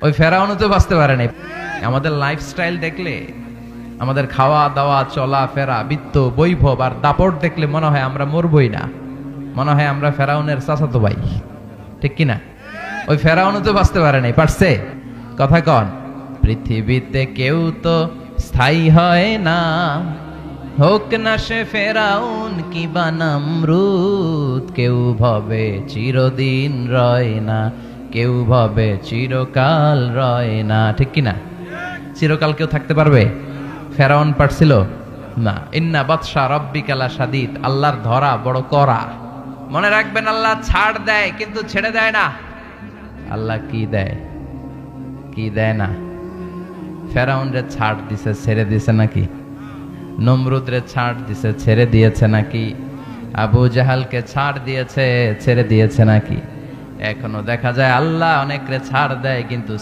ওই ফেরাউনও তো বাঁচতে পারে নাই। আমাদের লাইফস্টাইল দেখলে, আমাদের খাওয়া দাওয়া চলা ফেরা বিত্ত বৈভব আর দাপট দেখলে মনে হয় আমরা মরবই না, মনে হয় আমরা ফেরাউনের চাচাতো ভাই, ঠিক কিনা? ওই ফেরাউনও তো বাঁচতে পারে নাই, পারছে? কথা কন। পৃথিবীতে কেউ তো স্থায়ী হয় না, হোক না সে ফেরাউন কিবা নমরুদ। কেউ ভাবে চিরদিন রয় না, কেউ ভাবে চিরকাল রয় না, ঠিক কিনা? চিরকাল কেউ থাকতে পারবে? ফেরাউন পারছিল না। ইন্না বাতশা রাব্বিকা লাশাদীদ, আল্লাহর ধরা বড় কড়া। মনে রাখবেন, আল্লাহ ছাড় দেয় কিন্তু ছেড়ে দেয় না। আল্লাহ কি দেয় কি দেয় না? ফেরাউন রে ছাড় দিছে, ছেড়ে দিছে নাকি? নমরুদ রে ছাড় দিছে, ছেড়ে দিয়েছে নাকি? আবু জাহালকে ছাড় দিয়েছে, ছেড়ে দিয়েছে নাকি? এখনো দেখা যায় আল্লাহ অনেকরে ছাড় দেয় কিন্তু